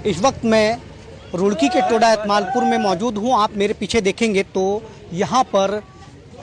इस वक्त मैं रुड़की के टोडा एतमालपुर में मौजूद हूँ। आप मेरे पीछे देखेंगे तो यहाँ पर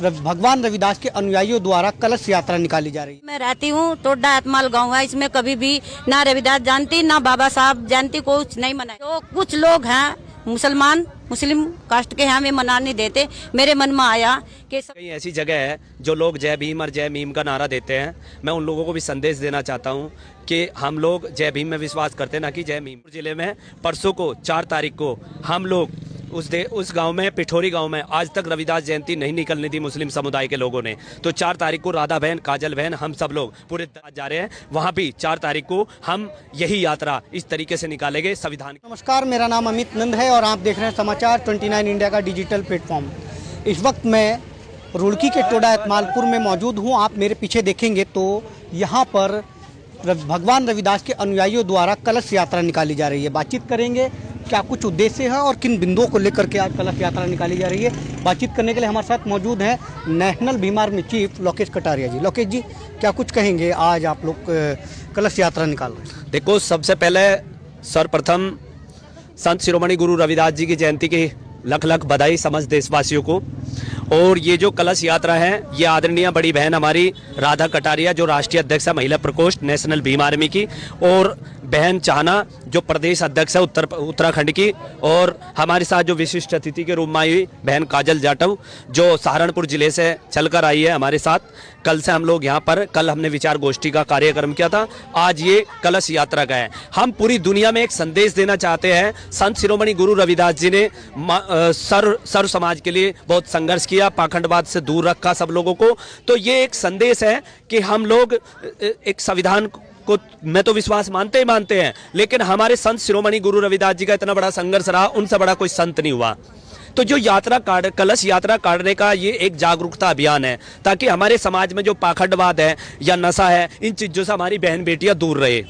भगवान रविदास के अनुयायियों द्वारा कलश यात्रा निकाली जा रही है। मैं रहती हूँ टोडा एतमाल गाँव है। इसमें कभी भी ना रविदास जयंती ना बाबा साहब जयंती कुछ नहीं मनाए। तो कुछ लोग हैं मुस्लिम कास्ट के, हमें मना नहीं देते। मेरे मन में आया कि कई ऐसी जगह है जो लोग जय भीम और जय मीम का नारा देते हैं। मैं उन लोगों को भी संदेश देना चाहता हूं कि हम लोग जय भीम में विश्वास करते हैं, ना कि जय मीम। जिले में परसों को 4 तारीख को हम लोग उस गांव में, पिठोरी गांव में आज तक रविदास जयंती नहीं निकलने दी मुस्लिम समुदाय के लोगों ने। तो 4 तारीख को राधा बहन, काजल बहन, हम सब लोग पूरे जा रहे हैं। वहां भी 4 तारीख को हम यही यात्रा इस तरीके से निकालेंगे संविधान। नमस्कार, मेरा नाम अमित नंद है और आप देख रहे हैं समाचार 29 इंडिया का डिजिटल प्लेटफॉर्म। इस वक्त मैं रुड़की के टोडा एतमालपुर में मौजूद हूँ। आप मेरे पीछे देखेंगे तो यहाँ पर भगवान रविदास के अनुयायियों द्वारा कलश यात्रा निकाली जा रही है। बातचीत करेंगे क्या कुछ उद्देश्य है और किन बिंदुओं को लेकर के आज कलश यात्रा निकाली जा रही है। बातचीत करने के लिए हमारे साथ मौजूद हैं national Bhim army chief Lokesh Kataria ji. Lokesh ji, क्या कुछ कहेंगे, आज आप लोग कलश यात्रा निकाल रहे हैं? देखो, सबसे पहले सर्वप्रथम संत शिरोमणि गुरु रविदास जी की जयंती की लख लख बधाई समस्त देशवासियों को। और ये जो कलश यात्रा है, ये आदरणीय बड़ी बहन हमारी राधा कटारिया, जो राष्ट्रीय अध्यक्ष है महिला प्रकोष्ठ नेशनल भीम आर्मी की, और बहन चाहना जो प्रदेश अध्यक्ष है उत्तराखंड की, और हमारे साथ जो विशिष्ट अतिथि के रूप में आई हुई बहन काजल जाटव, जो सहारनपुर जिले से चलकर आई है हमारे साथ। कल से हम लोग यहाँ पर, कल हमने विचार गोष्ठी का कार्यक्रम किया था, आज ये कलश यात्रा का है। हम पूरी दुनिया में एक संदेश देना चाहते हैं। संत शिरोमणि गुरु रविदास जी ने सर्व समाज के लिए बहुत संघर्ष किया, पाखंडवाद से दूर रखा सब लोगों को। तो ये एक संदेश है कि हम लोग एक संविधान को मैं तो विश्वास मानते हैं, लेकिन हमारे संत शिरोमणि गुरु रविदास जी का इतना बड़ा संघर्ष रहा, उनसे बड़ा कोई संत नहीं हुआ। तो जो कलश यात्रा काटने का ये एक जागरूकता अभियान है, ताकि हमारे समाज में जो पाखंडवाद है या नशा है, इन चीजों से हमारी बहन बेटियां दूर रहे।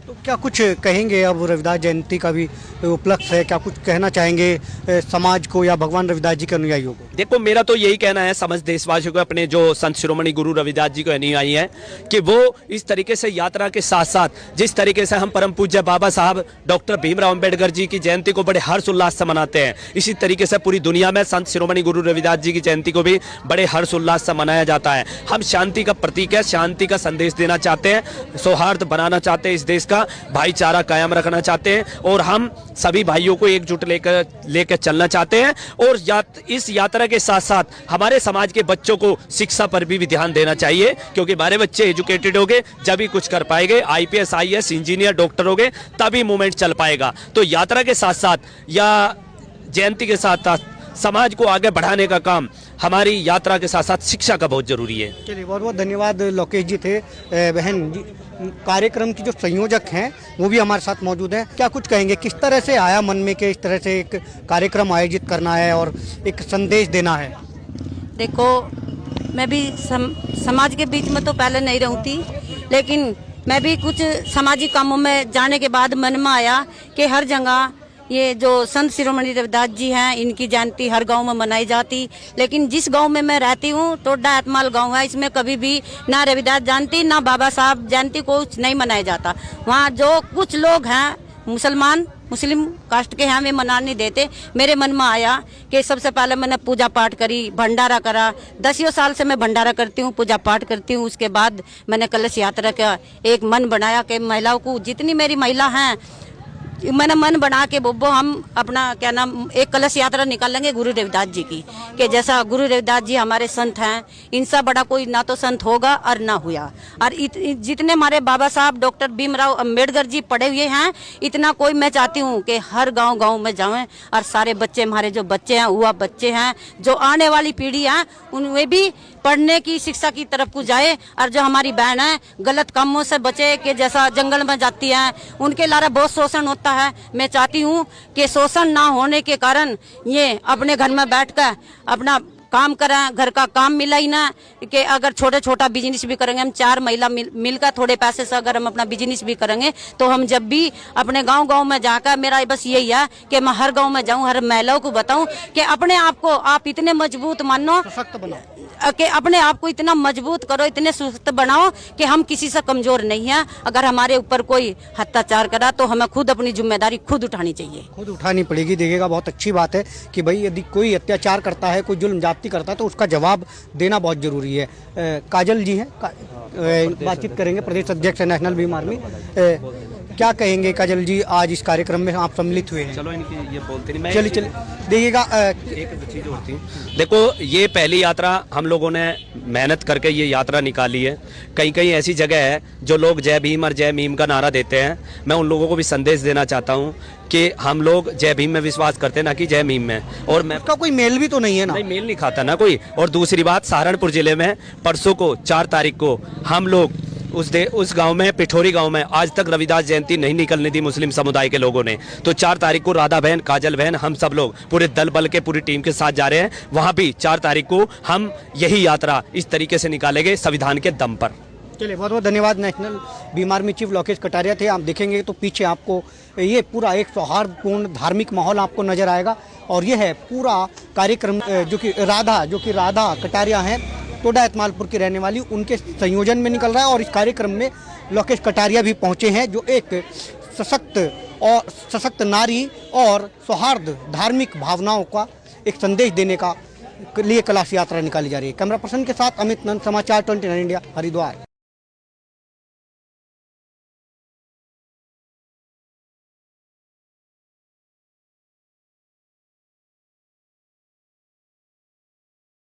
तो क्या कुछ कहेंगे, अब रविदास जयंती का भी उपलक्ष्य है, क्या कुछ कहना चाहेंगे समाज को या भगवान रविदास जी के अनुयायियों को? देखो, मेरा तो यही कहना है समस्त देशवासियों को, अपने जो संत शिरोमणि गुरु रविदास जी को अनुयायी हैं, कि वो इस तरीके से यात्रा के साथ साथ जिस तरीके से हम परम पूज्य बाबा साहब डॉक्टर भीमराव अंबेडकर जी की जयंती को बड़े हर्षोल्लास से मनाते हैं, इसी तरीके से पूरी दुनिया में संत शिरोमणि गुरु रविदास जी की जयंती को भी बड़े हर्षोल्लास से मनाया जाता है। हम शांति का प्रतीक है, शांति का संदेश देना चाहते हैं, सौहार्द बनाना चाहते हैं, इस देश का भाईचारा कायम रखना चाहते हैं, और हम सभी भाइयों को एकजुट लेकर चलना चाहते हैं। और इस यात्रा के साथ साथ हमारे समाज के बच्चों को शिक्षा पर भी ध्यान देना चाहिए, क्योंकि हमारे बच्चे एजुकेटेड होंगे जब ही कुछ कर पाएंगे, IPS IAS इंजीनियर डॉक्टर होंगे तभी मूवमेंट चल पाएगा। तो यात्रा के साथ साथ या जयंती के साथ साथ समाज को आगे बढ़ाने का काम हमारी यात्रा के साथ साथ शिक्षा का बहुत जरूरी है। चलिए, बहुत बहुत धन्यवाद। लोकेश जी थे। बहन जी, कार्यक्रम की जो संयोजक हैं वो भी हमारे साथ मौजूद हैं। क्या कुछ कहेंगे, किस तरह से आया मन में कि इस तरह से एक कार्यक्रम आयोजित करना है और एक संदेश देना है? देखो, मैं भी समाज के बीच में तो पहले नहीं रहती थी, लेकिन मैं भी कुछ सामाजिक कामों में जाने के बाद मन में आया कि हर जगह ये जो संत शिरोमणि रविदास जी हैं, इनकी जयंती हर गांव में मनाई जाती, लेकिन जिस गांव में मैं रहती हूँ टोडा एतमाल गांव है, इसमें कभी भी ना रविदास जयंती ना बाबा साहब जयंती कुछ नहीं मनाया जाता। वहाँ जो कुछ लोग हैं मुस्लिम कास्ट के, हमें मना नहीं देते। मेरे मन में आया कि सबसे पहले मैंने पूजा पाठ करी, भंडारा करा। 10 साल से मैं भंडारा करती हूँ, पूजा पाठ करती हूँ। उसके बाद मैंने कलश यात्रा का एक मन बनाया कि महिलाओं को, जितनी मेरी महिला हैं, मैंने मन बना के बोबो हम अपना क्या नाम एक कलश यात्रा निकालेंगे गुरु रविदास जी की, कि जैसा गुरु रविदास जी हमारे संत हैं, इनसे बड़ा कोई ना तो संत होगा और ना हुआ। और जितने हमारे बाबा साहब डॉक्टर भीमराव अंबेडकर जी पढ़े हुए हैं, इतना कोई मैं चाहती हूँ कि हर गांव में जाएं और सारे बच्चे, हमारे जो बच्चे हैं, हुआ बच्चे हैं, जो आने वाली पीढ़ी है, उनमें भी पढ़ने की शिक्षा की तरफ को जाए। और जो हमारी बहन है गलत कामों से बचे, कि जैसा जंगल में जाती है, उनके लारा बहुत शोषण होता है। मैं चाहती हूँ कि शोषण ना होने के कारण ये अपने घर में बैठकर अपना काम करें, घर का काम मिला ही ना कि अगर छोटा बिजनेस भी करेंगे, हम 4 महिला मिलकर थोड़े पैसे से अगर हम अपना बिजनेस भी करेंगे तो हम जब भी अपने गांव में जाकर, मेरा बस यही है कि मैं हर गांव में जाऊं, हर महिलाओं को बताऊं कि अपने आप को आप इतने मजबूत मानो, सशक्त बनाओ, कि अपने आप को इतना मजबूत करो, इतने सशक्त बनाओ कि हम किसी से कमजोर नहीं है। अगर हमारे ऊपर कोई अत्याचार करा तो हमें खुद अपनी जिम्मेदारी खुद उठानी चाहिए, खुद उठानी पड़ेगी। देखिएगा, बहुत अच्छी बात है कि भाई यदि कोई अत्याचार करता है, कोई जुल्म जाती करता है तो उसका जवाब देना बहुत जरूरी है। काजल जी हैं, बातचीत करेंगे, प्रदेश अध्यक्ष है नेशनल भीम आर्मी। क्या कहेंगे काजल जी, आज इस कार्यक्रम में आप सम्मिलित हुए हैं? चलो इनकी ये बोलते नहीं, मैं चलिए देखिएगा, एक चीज और थी। देखो, ये पहली यात्रा हम लोगों ने मेहनत करके ये यात्रा निकाली है। कहीं कहीं ऐसी जगह है जो लोग जय भीम और जय मीम का नारा देते हैं, मैं उन लोगों को भी संदेश देना चाहता हूँ कि हम लोग जय भीम में विश्वास करते हैं, ना कि जय मीम में। और मैं उसका कोई मेल भी तो नहीं है ना? नहीं, मेल नहीं खाता ना कोई। और दूसरी बात, सहारनपुर जिले में परसों को 4 तारीख को हम लोग उस गांव में, पिठोरी गांव में, आज तक रविदास जयंती नहीं निकलने दी मुस्लिम समुदाय के लोगों ने। तो 4 तारीख को राधा बहन, काजल बहन, हम सब लोग पूरे दल बल के पूरी टीम के साथ जा रहे हैं। वहां भी 4 तारीख को हम यही यात्रा इस तरीके से निकालेंगे, संविधान के दम पर। चलिए, बहुत बहुत धन्यवाद। National Bhim army chief Lokesh Kataria थे। आप देखेंगे तो पीछे आपको ये पूरा एक सौहार्दपूर्ण धार्मिक माहौल आपको नजर आएगा। और ये है पूरा कार्यक्रम जो कि राधा कटारिया हैं, टोडा एतमालपुर की रहने वाली, उनके संयोजन में निकल रहा है। और इस कार्यक्रम में लोकेश कटारिया भी पहुंचे हैं, जो एक सशक्त नारी और सौहार्द धार्मिक भावनाओं का एक संदेश देने का लिए कलश यात्रा निकाली जा रही है। कैमरा पर्सन के साथ अमित नंद, समाचार 29 इंडिया, हरिद्वार।